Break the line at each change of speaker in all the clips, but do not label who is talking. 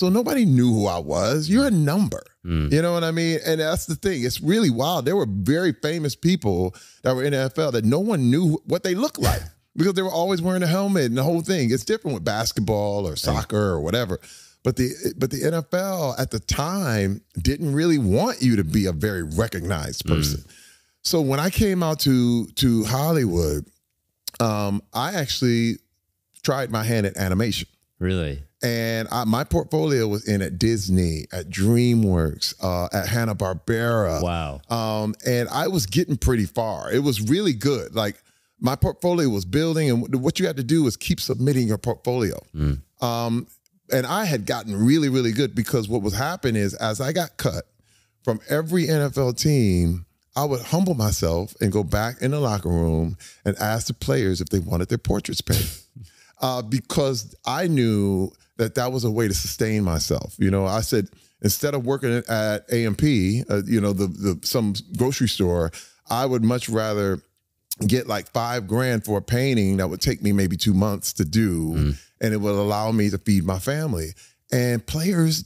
So nobody knew who I was. You're a number. You know what I mean? And that's the thing. It's really wild. There were very famous people that were in the NFL that no one knew what they looked like because they were always wearing a helmet and the whole thing. It's different with basketball or soccer or whatever. But the NFL at the time didn't really want you to be a very recognized person. So when I came out to Hollywood, I actually tried my hand at animation.
Really?
And my portfolio was in at Disney, at DreamWorks, at Hanna-Barbera.
Wow.
And I was getting pretty far. It was really good. Like my portfolio was building, and what you had to do was keep submitting your portfolio. And I had gotten really, really good because what was happening is as I got cut from every NFL team, I would humble myself and go back in the locker room and ask the players if they wanted their portraits painted. Because I knew that was a way to sustain myself. You know, I said, instead of working at A&P, you know, some grocery store, I would much rather get like $5,000 for a painting that would take me maybe 2 months to do, and it would allow me to feed my family. And players,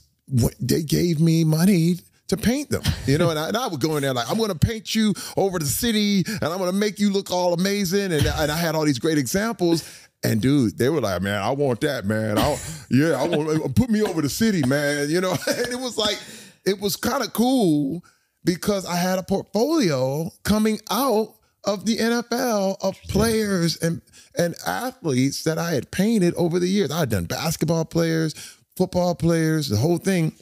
they gave me money to paint them, you know, and I would go in there like, I'm going to paint you over the city, and I'm going to make you look all amazing. And I had all these great examples. And dude, they were like, man, I want that, man. I want, put me over the city, man. You know, and it was like, it was kind of cool because I had a portfolio coming out of the NFL of players and athletes that I had painted over the years. I had done basketball players, football players, the whole thing.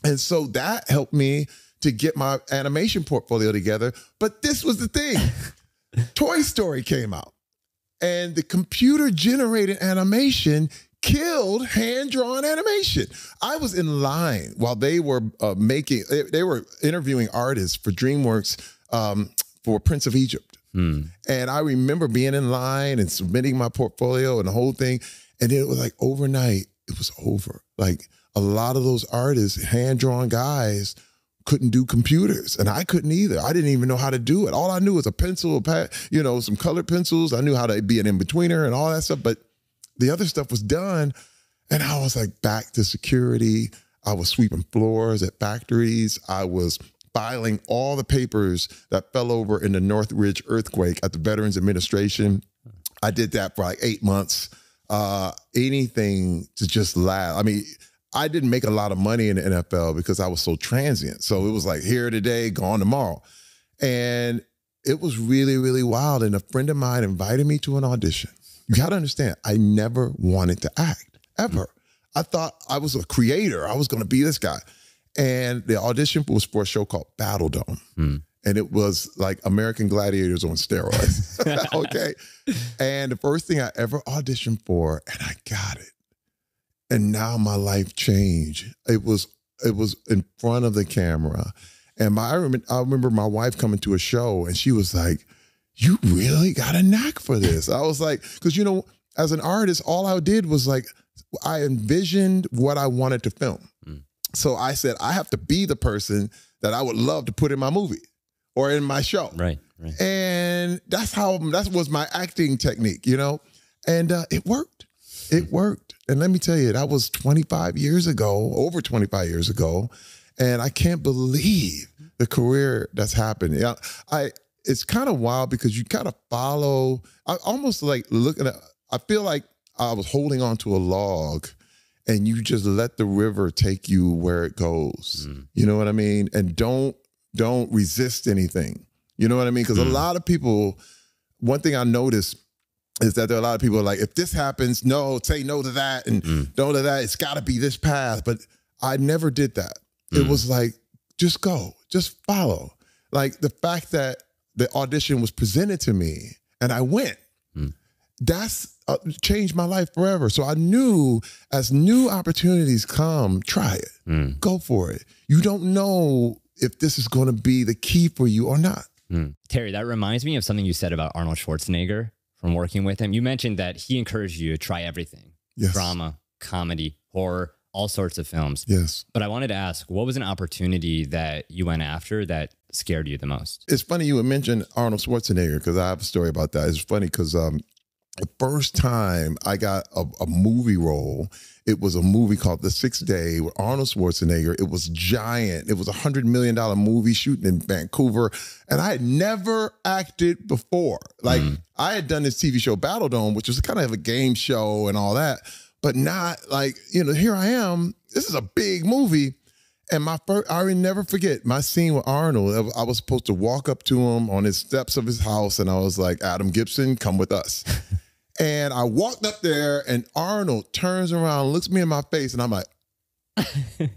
And so that helped me to get my animation portfolio together. But this was the thing. Toy Story came out. And the computer-generated animation killed hand-drawn animation. I was in line while they were they were interviewing artists for DreamWorks for Prince of Egypt. And I remember being in line and submitting my portfolio and the whole thing. And it was like overnight, it was over. Like a lot of those artists, hand-drawn guys, couldn't do computers, and I couldn't either. I didn't even know how to do it. All I knew was a pencil, a pad, you know, some colored pencils. I knew how to be an in-betweener and all that stuff, but the other stuff was done, and I was like back to security. I was sweeping floors at factories. I was filing all the papers that fell over in the Northridge earthquake at the Veterans Administration. I did that for like 8 months. Anything to just laugh. I mean, I didn't make a lot of money in the NFL because I was so transient. So it was like here today, gone tomorrow. And it was really, really wild. And a friend of mine invited me to an audition. You got to understand, I never wanted to act, ever. I thought I was a creator. I was going to be this guy. And the audition was for a show called Battle Dome. And it was like American Gladiators on steroids. Okay. And the first thing I ever auditioned for, and I got it. And now my life changed. It was in front of the camera. And I remember my wife coming to a show and she was like, you really got a knack for this. I was like, because, you know, as an artist, all I did was like, I envisioned what I wanted to film. So I said, I have to be the person that I would love to put in my movie or in my show.
Right.
And that was my acting technique, you know, and it worked. It worked. And let me tell you, that was 25 years ago, over 25 years ago. And I can't believe the career that's happened. Yeah, it's kind of wild because you kind of follow, I almost like looking at, I feel like I was holding on to a log and you just let the river take you where it goes. You know what I mean? And don't resist anything. You know what I mean? Because a lot of people, one thing I noticed is that there are a lot of people like, if this happens, no, say no to that and no to that. It's got to be this path. But I never did that. It was like, just go, just follow. Like the fact that the audition was presented to me and I went, that's changed my life forever. So I knew as new opportunities come, try it, go for it. You don't know if this is going to be the key for you or not.
Terry, that reminds me of something you said about Arnold Schwarzenegger from working with him. You mentioned that he encouraged you to try everything.
Yes.
Drama, comedy, horror, all sorts of films.
Yes.
But I wanted to ask, what was an opportunity that you went after that scared you the most?
It's funny you would mention Arnold Schwarzenegger because I have a story about that. It's funny because the first time I got a movie role, it was a movie called The Sixth Day with Arnold Schwarzenegger. It was giant. It was a $100 million movie shooting in Vancouver. And I had never acted before. Like, I had done this TV show, Battle Dome, which was kind of a game show and all that, but not like, you know, here I am. This is a big movie. And my first, I will never forget my scene with Arnold. I was supposed to walk up to him on his steps of his house, and I was like, Adam Gibson, come with us. And I walked up there, and Arnold turns around, looks me in my face, and I'm like, and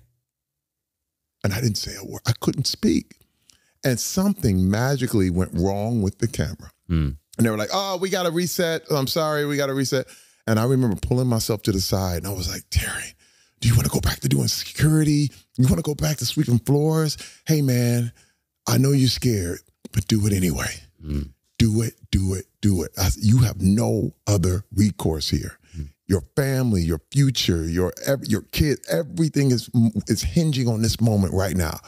I didn't say a word. I couldn't speak. And something magically went wrong with the camera. And they were like, oh, we got to reset. I'm sorry, we got to reset. And I remember pulling myself to the side, and I was like, Terry, do you want to go back to doing security? You want to go back to sweeping floors? Hey, man, I know you're scared, but do it anyway. Do it, do it, do it. You have no other recourse here. Your family, your future, your kids, everything is hinging on this moment right now.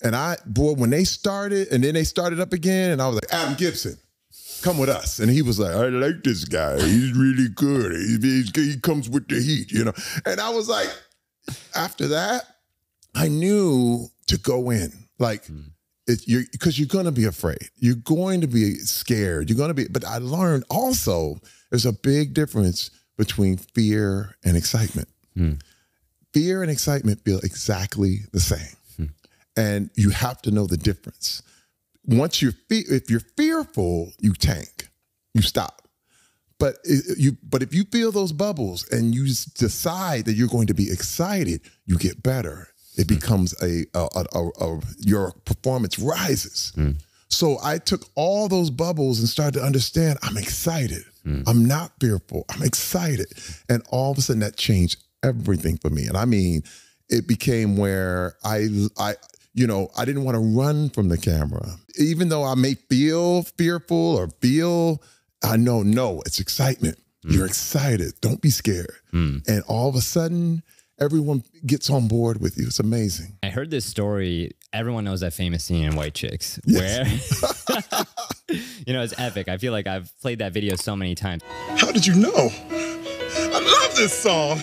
And when they started, and then they started up again, and I was like, Adam Gibson, come with us. And he was like, I like this guy. He's really good. He comes with the heat, you know? And I was like, after that, I knew to go in. Like, because you're going to be afraid. You're going to be scared. You're going to be, but I learned also there's a big difference between fear and excitement. Fear and excitement feel exactly the same. And you have to know the difference. Once if you're fearful, you tank, you stop. But if you feel those bubbles and you decide that you're going to be excited, you get better. It becomes your performance rises. So I took all those bubbles and started to understand I'm excited. I'm not fearful. I'm excited. And all of a sudden that changed everything for me. And I mean, it became where I didn't want to run from the camera. Even though I may feel fearful or I know, no, it's excitement. You're excited. Don't be scared. And all of a sudden, everyone gets on board with you. It's amazing.
I heard this story. Everyone knows that famous scene in White Chicks
Yes.
where, it's epic. I feel like I've played that video so many times.
How did you know? I love this song.